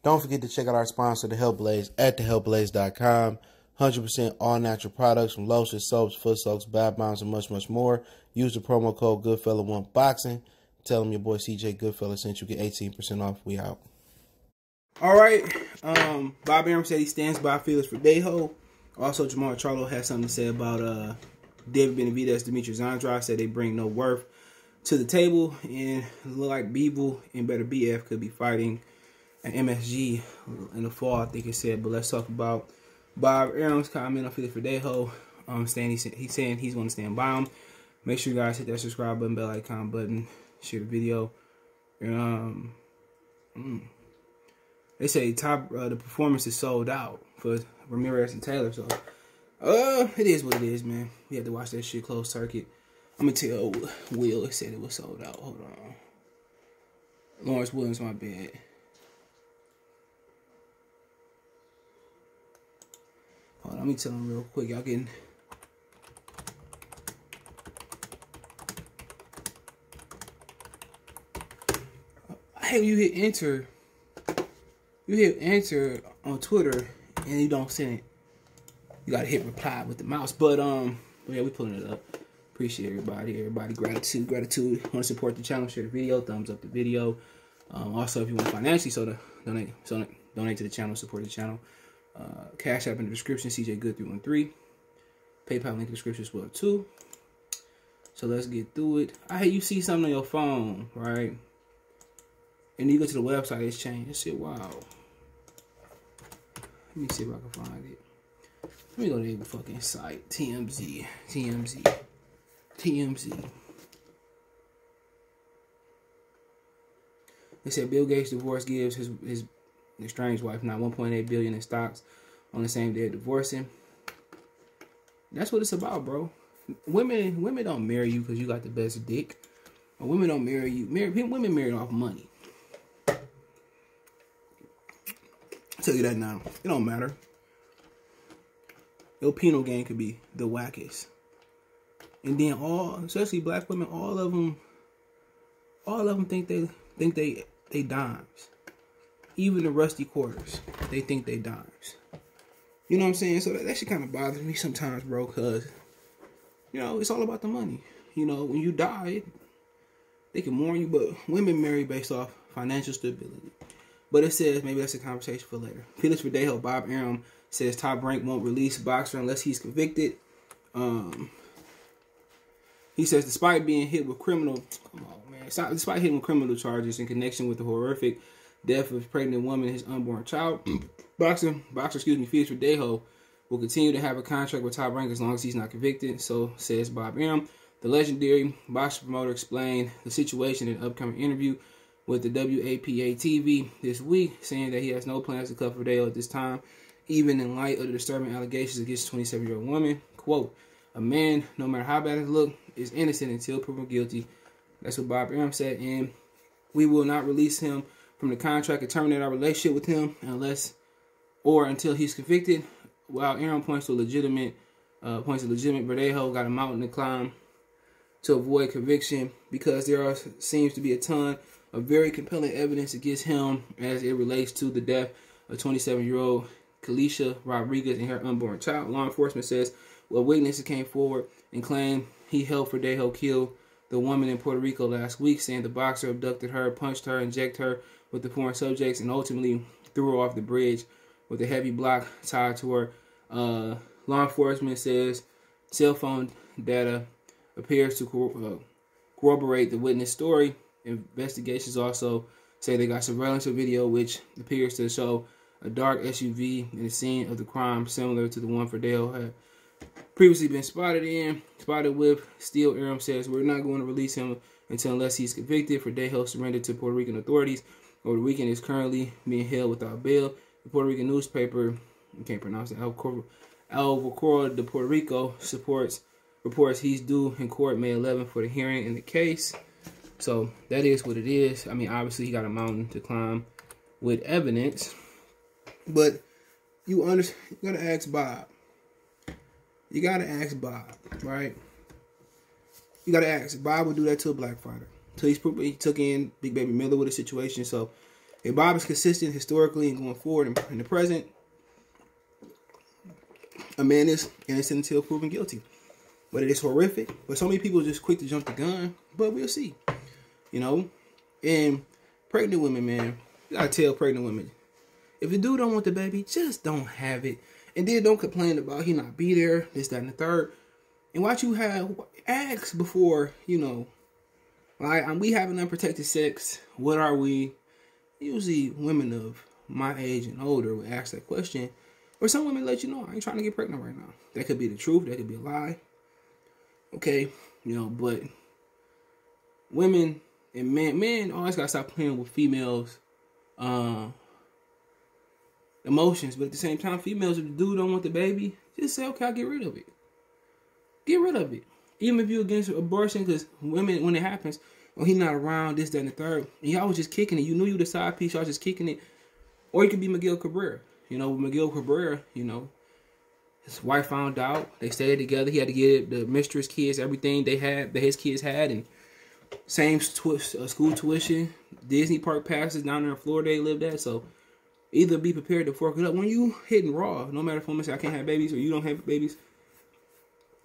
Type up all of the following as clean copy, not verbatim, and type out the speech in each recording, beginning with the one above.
Don't forget to check out our sponsor, The Health Blaze, at thehealthblaze.com. 100% all natural products from lotions, soaps, foot soaks, bath bombs, and much, much more. Use the promo code Goodfella1Boxing. Tell them your boy CJ Goodfella sent you. Get 18% off. We out. All right. Bob Arum said he stands by Felix Verdejo. Also, Jermall Charlo had something to say about David Benavidez, Demetrius Andrade. Said they bring no worth to the table, and it looked like Beeble and Beterbiev could be fighting at MSG in the fall, I think it said. But let's talk about Bob Arum's comment on Felix Verdejo. He's saying he's going to stand by him. Make sure you guys hit that subscribe button, bell icon button, share the video. They say the performance is sold out for Ramirez and Taylor. So it is what it is, man. We had to watch that shit closed circuit. I'm gonna tell Will it said it was sold out. Hold on. Lawrence Williams, my bad. Hold on, let me tell him real quick. Y'all getting... Hey, you hit enter. You hit enter on Twitter and you don't send it. You gotta hit reply with the mouse. But yeah, we pulling it up. Appreciate everybody. Gratitude. Want to support the channel? Share the video. Thumbs up the video. Also, if you want financially, donate to the channel. Support the channel. Cash App in the description. CJ Good 313. PayPal link in the description as well too. So let's get through it. Hey, you see something on your phone, right? And you go to the website, it's changed. That shit, wow. Let me see if I can find it. Let me go to the fucking site. TMZ. They said Bill Gates' divorce gives his estranged wife now $1.8 billion in stocks on the same day of divorcing. That's what it's about, bro. Women don't marry you because you got the best dick. Or women don't marry you. Women marry off money. I'll tell you that now. It don't matter. Your penal game could be the wackest. And then especially black women, all of them think they dimes. Even the rusty quarters, they think they dimes. You know what I'm saying? So that shit kind of bothers me sometimes, bro, because, you know, it's all about the money. You know, when you die, they can mourn you, but women marry based off financial stability. But it says, maybe that's a conversation for later. Felix Verdejo, Bob Arum, says Top Rank won't release boxer unless he's convicted. He says, despite being hit with criminal charges in connection with the horrific death of a pregnant woman and his unborn child, boxer, Felix Verdejo will continue to have a contract with Top Rank as long as he's not convicted. So says Bob Arum. The legendary boxer promoter explained the situation in an upcoming interview with the WAPA TV this week, saying that he has no plans to cut Verdejo at this time, even in light of the disturbing allegations against a 27-year-old woman. Quote, a man, no matter how bad it look, is innocent until proven guilty. That's what Bob Arum said, and we will not release him from the contract and terminate our relationship with him until he's convicted. While Arum points to legitimate Verdejo got a mountain to climb to avoid conviction because there seems to be a ton of very compelling evidence against him as it relates to the death of 27-year-old Kalisha Rodriguez and her unborn child. Law enforcement says witnesses came forward and claimed he helped Verdejo kill the woman in Puerto Rico last week, saying the boxer abducted her, punched her, injected her with the foreign subjects, and ultimately threw her off the bridge with a heavy block tied to her. Law enforcement says cell phone data appears to corroborate the witness story. Investigations also say they got surveillance video which appears to show a dark SUV in the scene of the crime, similar to the one Verdejo had previously been spotted with. Still, Arum says we're not going to release him unless he's convicted. Verdejo surrendered to Puerto Rican authorities over the weekend. Is currently being held without bail. The Puerto Rican newspaper, you can't pronounce it, El Vocero de Puerto Rico reports he's due in court May 11th for the hearing in the case. So that is what it is. I mean, obviously he got a mountain to climb with evidence, but you gotta ask Bob. You gotta ask Bob, right? You gotta ask. Bob would do that to a black fighter. So he took in Big Baby Miller with a situation. So If Bob is consistent historically and going forward in the present, a man is innocent until proven guilty. But it is horrific. But so many people are just quick to jump the gun. But we'll see. You know? And pregnant women, man. You gotta tell pregnant women. If the dude don't want the baby, just don't have it. And then don't complain about he not be there, this, that, and the third. And watch you have ask before, you know, like, we having unprotected sex. What are we? Usually women of my age and older will ask that question. Or some women let you know, I ain't trying to get pregnant right now. That could be the truth. That could be a lie. Okay? You know, but women and men always got to stop playing with females' emotions. But at the same time, females, if the dude don't want the baby, just say, okay, I'll get rid of it. Get rid of it. Even if you're against abortion, because women, when it happens, oh, he not around, this, that, and the third, and y'all was just kicking it. You knew you the side piece, y'all just kicking it. Or you could be Miguel Cabrera. You know, Miguel Cabrera, you know, his wife found out. They stayed together. He had to get the mistress, kids, everything they had, that his kids had, and same school tuition, Disney park passes down there in Florida they lived at. So either be prepared to fork it up. When you hitting raw, no matter if women say I can't have babies or you don't have babies,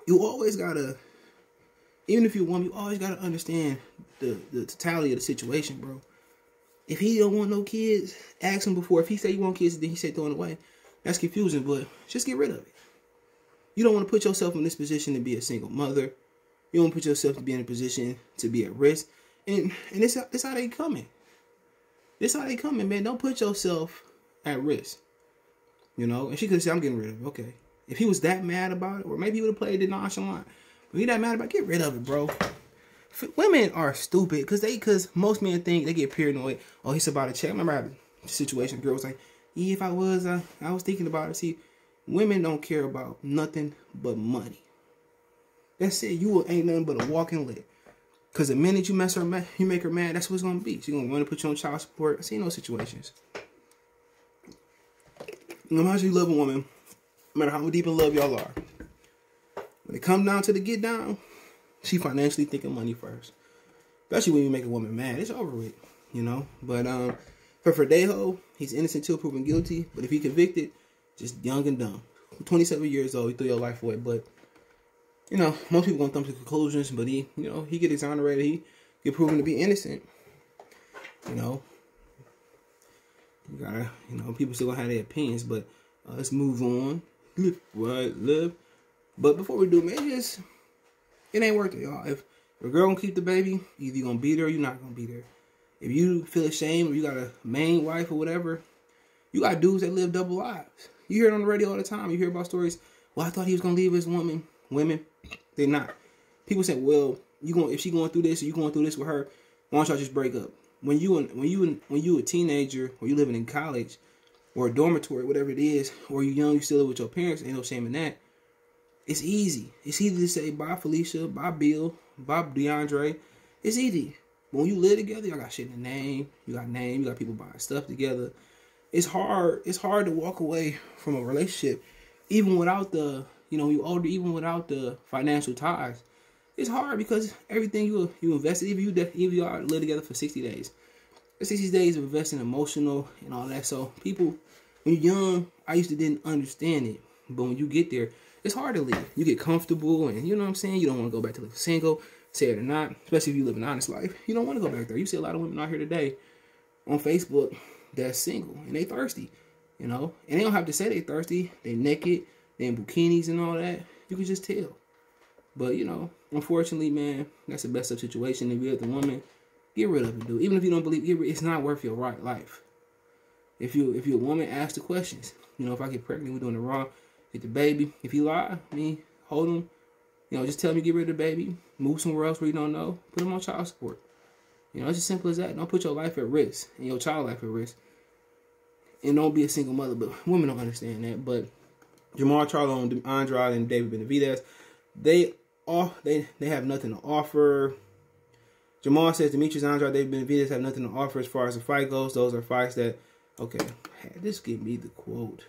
you always gotta, even if you're a woman, you always gotta understand the totality of the situation, bro. If he don't want no kids, ask him before. If he say you want kids, then he say throwing away. That's confusing, but just get rid of it. You don't want to put yourself in this position to be a single mother. You don't want to put yourself to be in a position to be at risk. And this how they coming. This how they coming, man. Don't put yourself at risk. You know? And she could say, I'm getting rid of it. Okay. If he was that mad about it, or maybe he would have played it nonchalant. But he that mad about it, get rid of it, bro. Women are stupid because most men think they get paranoid. Oh, he's about to check. I remember I had a situation. Girl was like, yeah, if I was thinking about it. See, women don't care about nothing but money. That's it. You ain't nothing but a walking lick. Because the minute you mess her mad, you make her mad, that's what it's going to be. She's going to want to put you on child support. I see those situations. No matter how you love a woman, no matter how deep in love y'all are, when it comes down to the get down, she financially thinking money first. Especially when you make a woman mad. It's over with, you know. But for Verdejo, he's innocent till proven guilty. But if he convicted, just young and dumb. 27 years old, he threw your life away. But, you know, most people gonna come to conclusions. But he get exonerated. He get proven to be innocent. You know. You gotta, people still gonna have their opinions. But let's move on. Live. But before we do, man, it ain't worth it, y'all. If a girl gonna keep the baby, either you gonna be there or you're not gonna be there. If you feel ashamed or you got a main wife or whatever, you got dudes that live double lives. You hear it on the radio all the time. You hear about stories. Well, I thought he was gonna leave his woman. Women, they're not. People say, well, if she going through this or you going through this with her, why don't y'all just break up? When you a teenager or you living in college or a dormitory, whatever it is, or you young, you still live with your parents, ain't no shame in that. It's easy. It's easy to say bye Felicia, bye Bill, bye DeAndre. It's easy. But when you live together, y'all got shit in the name. You got people buying stuff together. It's hard to walk away from a relationship, even without the, you older, even without the financial ties. It's hard because everything you invested, even you all live together for 60 days. 60 days of investing emotional and all that. So people, when you're young, I used to didn't understand it. But when you get there, it's hard to leave. You get comfortable and you know what I'm saying? You don't want to go back to live single, say it or not, especially if you live an honest life. You don't want to go back there. You see a lot of women out here today on Facebook that's single and they thirsty, And they don't have to say they thirsty. They naked, they in bikinis and all that. You can just tell. But, unfortunately, man, that's the best of situation. If you're the woman, get rid of it, dude. Even if you don't believe, it's not worth your right life. If you're a woman, ask the questions. If I get pregnant, we're doing it wrong. Get the baby. If you lie, hold him. Just tell me get rid of the baby. Move somewhere else where you don't know. Put him on child support. It's as simple as that. Don't put your life at risk and your child life at risk. And don't be a single mother. But women don't understand that. But Jermall, Charlo, Andrade, and David Benavidez, they have nothing to offer. Jermall says Demetrius Andrade, David Benavidez have nothing to offer as far as the fight goes. Those are fights that, okay, this give me the quote.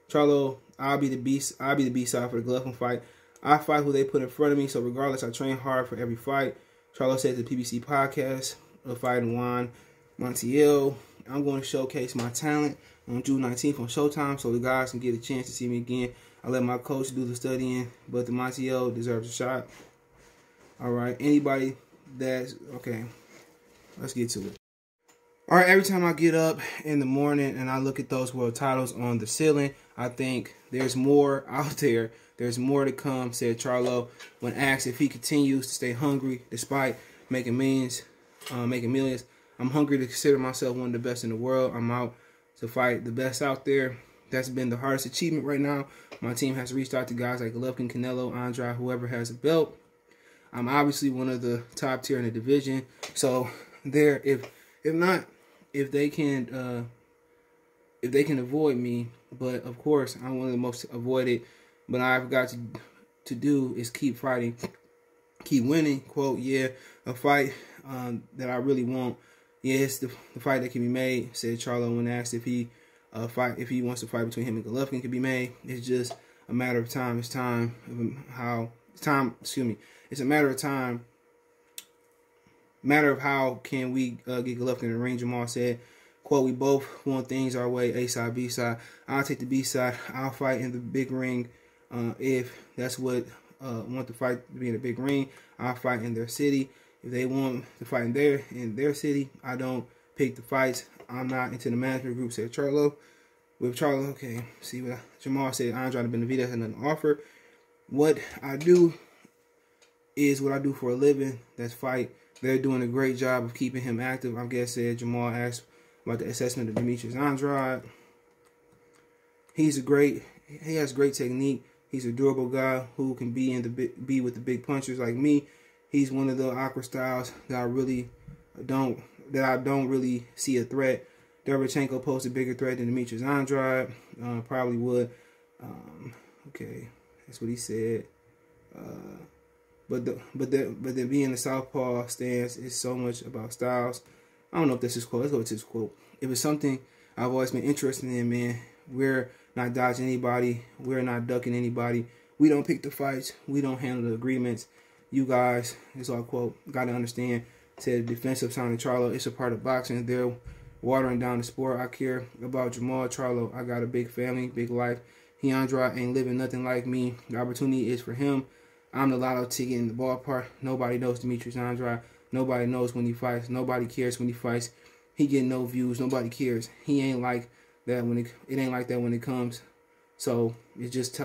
Charlo, I'll be the B-side for the Duckin fight. I fight who they put in front of me, so regardless, I train hard for every fight. Charlo says the PBC podcast of Fight and Wine. Montiel. I'm going to showcase my talent on June 19th on Showtime, so the guys can get a chance to see me again. I let my coach do the studying, but the Montiel deserves a shot. All right, anybody that's okay, let's get to it. All right, every time I get up in the morning and I look at those world titles on the ceiling, I think there's more out there. There's more to come, said Charlo when asked if he continues to stay hungry despite making millions. I'm hungry to consider myself one of the best in the world. I'm out to fight the best out there. That's been the hardest achievement right now. My team has reached out to guys like Golovkin, Canelo, Andrade, whoever has a belt. I'm obviously one of the top tier in the division. So there, if they can avoid me, but of course I'm one of the most avoided. But I've got to do is keep fighting, keep winning. Quote, yeah, a fight that I really want. Yeah, it's the fight that can be made, said Charlo when asked if he wants to fight between him and Golovkin can be made. It's just a matter of time. It's a matter of time. Matter of how can we get Golovkin in the ring, Jermall said. Quote, we both want things our way, A side, B side. I'll take the B side. I'll fight in the big ring. If that's what want the fight to be in the big ring, I'll fight in their city. If they want to fight in their city, I don't pick the fights. I'm not into the management group, said Charlo. With Charlo, okay, see what Jermall said. Andrade and Benavidez had nothing to offer. What I do is what I do for a living. That's fight. They're doing a great job of keeping him active. I guess said Jermall asked about the assessment of Demetrius Andrade. He has great technique. He's a durable guy who can be with the big punchers like me. He's one of the awkward styles that I don't really see a threat. Derevchenko posed a bigger threat than Demetrius Andrade. Probably would. Okay, that's what he said. But then being the southpaw stance is so much about styles. I don't know if that's his quote. Let's go with his quote. If it's something I've always been interested in, man, we're not dodging anybody. We're not ducking anybody. We don't pick the fights. We don't handle the agreements. You guys, this is our quote, got to understand, said defensive sounding Charlo, it's a part of boxing. They're watering down the sport. I care about Jermall Charlo. I got a big family, big life. Andrade ain't living nothing like me. The opportunity is for him. I'm the lotto ticket in the ballpark. Nobody knows Demetrius Andrade. Nobody knows when he fights. Nobody cares when he fights. He get no views. Nobody cares. He ain't like that when it ain't like that when it comes. So it's just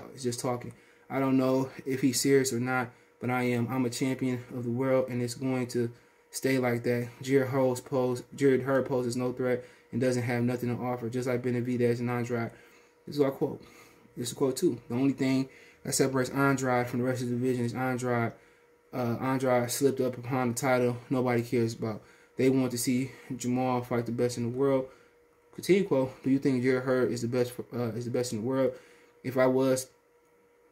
talking. I don't know if he's serious or not, but I am. I'm a champion of the world, and it's going to stay like that. Jared Hurd poses no threat and doesn't have nothing to offer, just like Benavidez and Andrade. This is our quote. This is a quote too. The only thing that separates Andrade from the rest of the division is Andrade slipped up upon the title nobody cares about. They want to see Jermall fight the best in the world. Continue quote. Do you think Jared Hurd is the best in the world? If I was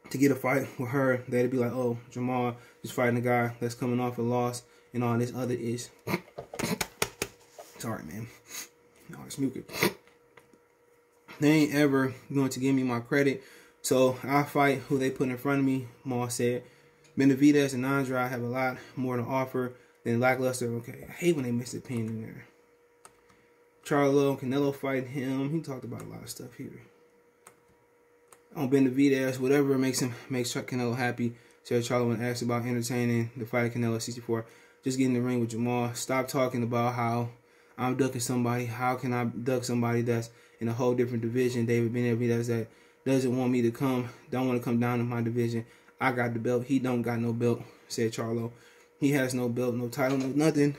to get a fight with her, they'd be like, oh, Jermall is fighting a guy that's coming off a loss and all this other is. Sorry, man. No, it's mucus. They ain't ever going to give me my credit, so I'll fight who they put in front of me, Maul said. Benavidez and Andrade have a lot more to offer than lackluster. Okay, I hate when they miss the pin in there. Charlo, Canelo fighting him. He talked about a lot of stuff here. On Benavidez, whatever makes Canelo happy, said Charlo when asked about entertaining the fight of Canelo at 64. Just get in the ring with Jermall. Stop talking about how I'm ducking somebody. How can I duck somebody that's in a whole different division? David Benavidez that doesn't want me to don't want to come down to my division. I got the belt. He don't got no belt, said Charlo. He has no belt, no title, no nothing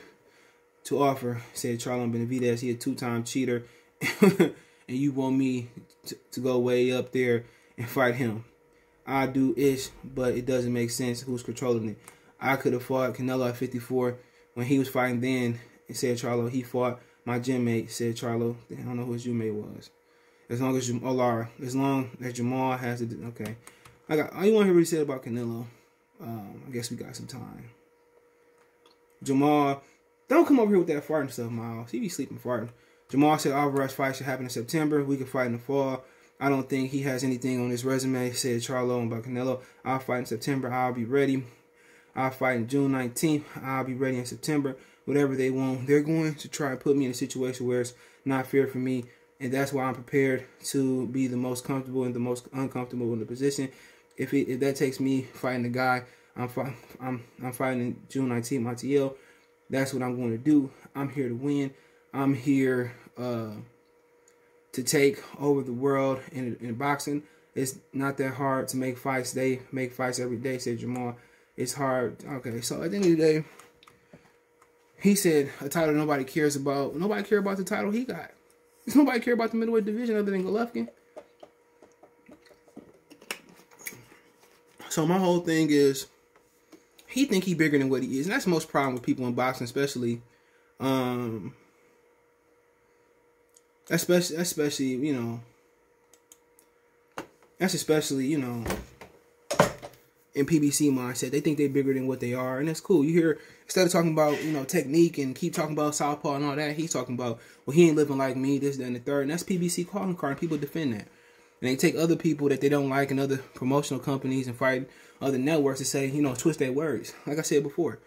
to offer, said Charlo and Benavidez. He a two-time cheater, and you want me to go way up there and fight him. I do ish, but it doesn't make sense who's controlling it. I could have fought Canelo at 54 when he was fighting then, said Charlo. He fought my gym mate, said Charlo. I don't know who his gym mate was. As long as Jermall has it, okay. I want to hear what he said about Canelo. I guess we got some time. Jermall, don't come over here with that farting stuff, Miles. He be sleeping farting. Jermall said Alvarez fight should happen in September. We can fight in the fall. I don't think he has anything on his resume, said Charlo about Canelo. I'll fight in September. I'll be ready. I'll fight in June 19th. I'll be ready in September. whatever they want. They're going to try and put me in a situation where it's not fair for me, and that's why I'm prepared to be the most comfortable and the most uncomfortable in the position. If that takes me fighting the guy I'm fighting in June 19th, my TL, that's what I'm going to do. I'm here to win. I'm here to take over the world in boxing. It's not that hard to make fights. They make fights every day, said Jermall. It's hard. Okay, so at the end of the day, he said a title nobody cares about. Nobody care about the title he got. Nobody care about the middleweight division other than Golovkin. So my whole thing is, he think he bigger than what he is, and that's the most problem with people in boxing, especially you know, that's especially, you know, in PBC mindset. They think they're bigger than what they are, and that's cool. You hear, instead of talking about, you know, technique and keep talking about southpaw and all that, he's talking about, well, he ain't living like me, this, that, and the third, and that's PBC calling card, and people defend that. And they take other people that they don't like and other promotional companies and fight other networks to say, you know, twist their words. Like I said before,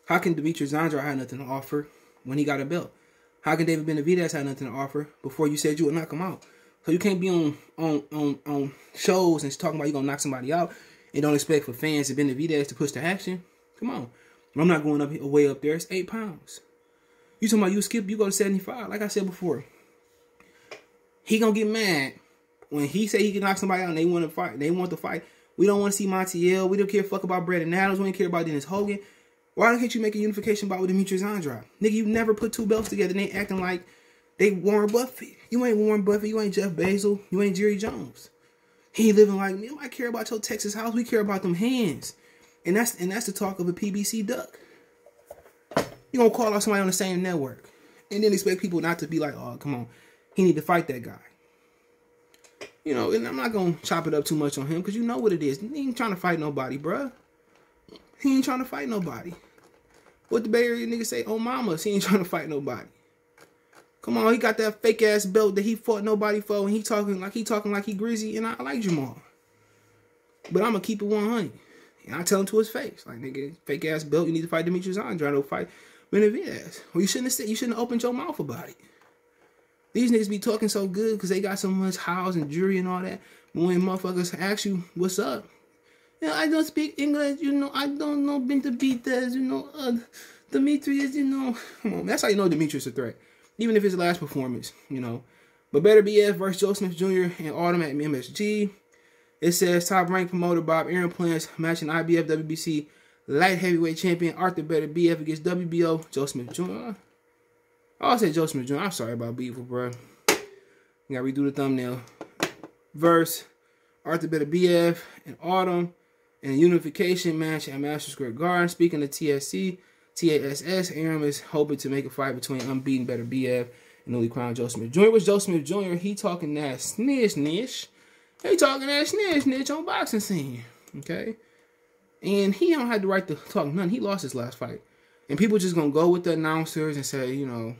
how can Demetrius Andrade have nothing to offer when he got a belt? How can David Benavidez have nothing to offer before you said you would knock him out? So you can't be on shows and talking about you gonna knock somebody out and don't expect for fans and Benavidez to push the action. Come on, I'm not going up way up there. It's 8 pounds. You talking about you skip? You go to 75. Like I said before, he gonna get mad when he say he can knock somebody out and they want to fight. They want to fight. We don't want to see Montiel. We don't care fuck about Brandon Adams. We don't care about Dennis Hogan. Why can't you make a unification bout with Demetrius Andrade? Nigga, you never put 2 belts together and they acting like they Warren Buffett. You ain't Warren Buffett. You ain't Jeff Bezos. You ain't Jerry Jones. He ain't living like me. I care about your Texas house. We care about them hands. And that's the talk of a PBC duck. You gonna call out somebody on the same network and then expect people not to be like, oh, come on. He need to fight that guy. You know, and I'm not going to chop it up too much on him because you know what it is. He ain't trying to fight nobody, bruh. He ain't trying to fight nobody. What the Bay Area niggas say, oh mamas, he ain't trying to fight nobody. Come on, he got that fake ass belt that he fought nobody for and he talking like he greasy, and I like Jermall. But I'm going to keep it 100. And I tell him to his face, like, nigga, fake ass belt, you need to fight Demetrius Andrade to fight Benavidez. Well, you shouldn't have opened your mouth about it. These niggas be talking so good because they got so much house and jury and all that. But when motherfuckers ask you, what's up? You know, I don't speak English, you know, I don't know Beterbiev, you know, Demetrius, you know. Come on, that's how you know Demetrius a threat. Even if it's the last performance, you know. But Beterbiev versus Joe Smith Jr. in Autumn at MSG. It says top-ranked promoter Bob Arum plans matching IBF WBC light heavyweight champion Arthur Beterbiev against WBO Joe Smith Jr. I'll say Joe Smith Jr. I'm sorry about Beaver, bro. You gotta redo the thumbnail. Verse Arthur Beterbiev in Autumn in a unification match at Madison Square Garden. Speaking of TASS, Arum is hoping to make a fight between unbeaten Beterbiev and newly crowned Joe Smith Jr. With Joe Smith Jr., he talking that snitch. He talking that snitch on boxing scene. Okay? And he don't have the right to talk nothing. He lost his last fight. And people just gonna go with the announcers and say, you know,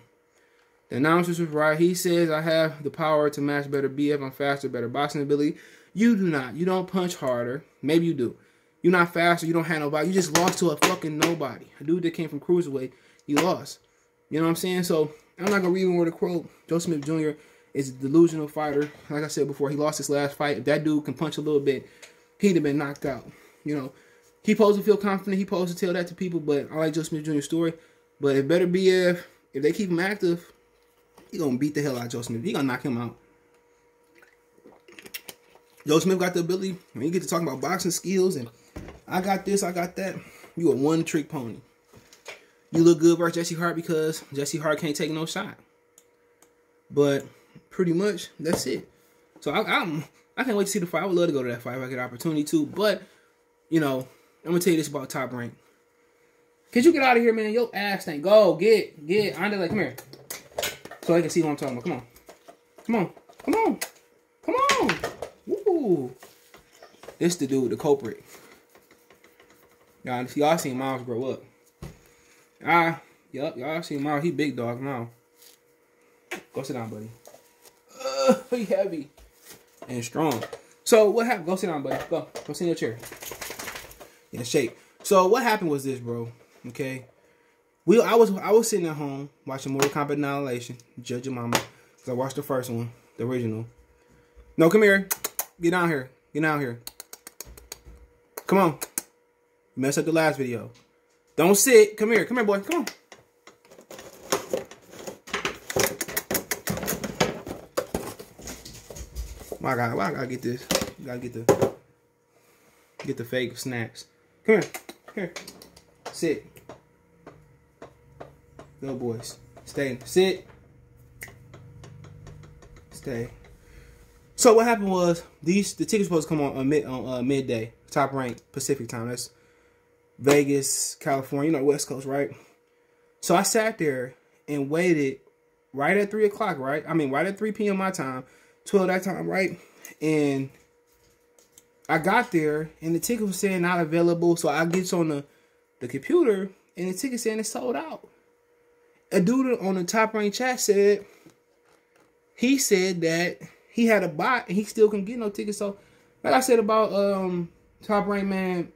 the announcers was right. He says, I have the power to match Beterbiev. I'm faster, better boxing ability. You do not. You don't punch harder. Maybe you do. You're not faster. You don't have nobody. You just lost to a fucking nobody. A dude that came from Cruiserweight. You lost. You know what I'm saying? So, I'm not going to read one word of quote. Joe Smith Jr. is a delusional fighter. Like I said before, he lost his last fight. If that dude can punch a little bit, he'd have been knocked out. You know, he supposed to feel confident. He supposed to tell that to people. But I like Joe Smith Jr.'s story. But if Beterbiev, if they keep him active, he gonna beat the hell out of Joe Smith. He gonna knock him out. Joe Smith got the ability, when you get to talking about boxing skills and I got this, I got that, you a one-trick pony. You look good versus Jesse Hart because Jesse Hart can't take no shot. But pretty much, that's it. So I can't wait to see the fight. I would love to go to that fight if I get an opportunity to. But, you know, I'm gonna tell you this about Top Rank. Could you get out of here, man? Your ass thing. Go, get. Andre, come here. So I can see what I'm talking about. Come on. Woo. This the dude, the culprit. Y'all seen Miles grow up. Yup, y'all seen Miles. He big dog now. Go sit down, buddy. He heavy and strong. So what happened? Go sit down, buddy. Go sit in your chair. In shape. So what happened was this, bro. Okay. I was sitting at home watching Mortal Kombat Annihilation, Judge Your Mama. Because I watched the first one, the original. No, come here. Get down here. Get down here. Come on. You messed up the last video. Don't sit. Come here. Come here, boy. Come on. Why I gotta get this? Gotta get the fake snacks. Come here. Here. Sit. Go, boys. Stay. Sit. Stay. So what happened was the tickets supposed to come on midday, Top Rank Pacific time. That's Vegas, California, you know, West Coast, right? So I sat there and waited right at 3 o'clock, right? I mean, right at 3 p.m. my time, 12 that time, right? And I got there and the ticket was saying not available. So I get on the computer and the ticket saying it's sold out. A dude on the Top Rank chat said, he said that he had a bot and he still couldn't get no tickets. So like I said about Top Rank, man,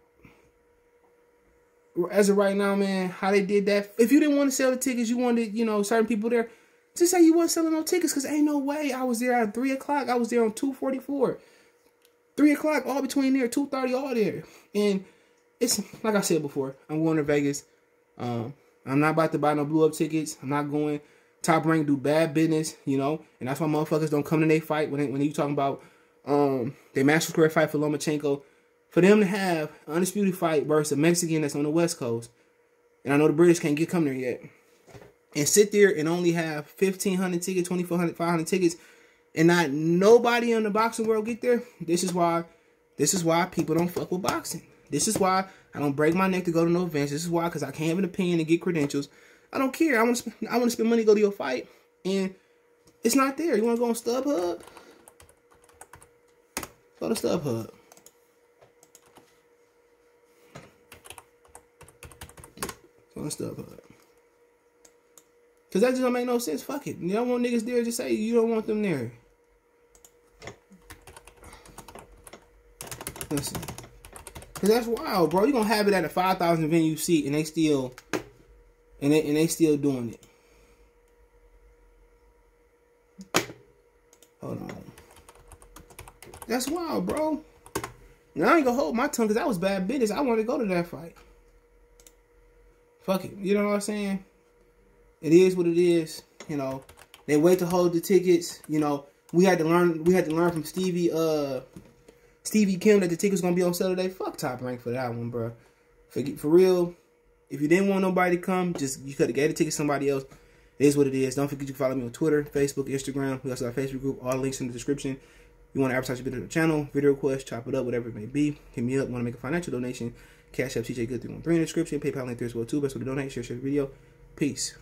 as of right now, man, how they did that. If you didn't want to sell the tickets, you wanted, you know, certain people there, just say you wasn't selling no tickets, because ain't no way. I was there at 3 o'clock. I was there on 2:44. 3 o'clock, all between there, 2:30, all there. And it's, like I said before, I'm going to Vegas. I'm not about to buy no blew up tickets. I'm not going. Top Rank do bad business, you know, and that's why motherfuckers don't come to their fight when you talking about their Master Square fight for Lomachenko. For them to have an undisputed fight versus a Mexican that's on the West Coast, and I know the British can't come there yet, and sit there and only have 1,500 tickets, 2,400, 500 tickets, and not nobody in the boxing world get there. This is why people don't fuck with boxing. This is why I don't break my neck to go to no events. This is why, because I can't have an opinion and get credentials. I don't care. I want to spend money to go to your fight, and it's not there. You want to go on StubHub? Go to StubHub. Go on StubHub. Because that just don't make no sense. Fuck it. You don't want niggas there, just say you don't want them there. Listen. Because that's wild, bro. You're going to have it at a 5,000 venue seat, and they still... And they still doing it. Hold on. That's wild, bro. Now I ain't gonna hold my tongue because that was bad business. I want to go to that fight. Fuck it. You know what I'm saying? It is what it is. You know, they wait to hold the tickets. You know, we had to learn from Stevie Kim that the tickets gonna be on sale today. Fuck Top Rank for that one, bro. For real. If you didn't want nobody to come, you could have gave the ticket to somebody else. It is what it is. Don't forget you can follow me on Twitter, Facebook, Instagram. We also have a Facebook group. All the links in the description. You want to advertise your video on the channel, video request, chop it up, whatever it may be. Hit me up. Want to make a financial donation? Cash App TJ Good 313 in the description. PayPal link there as well too. Best way to donate. Share the video. Peace.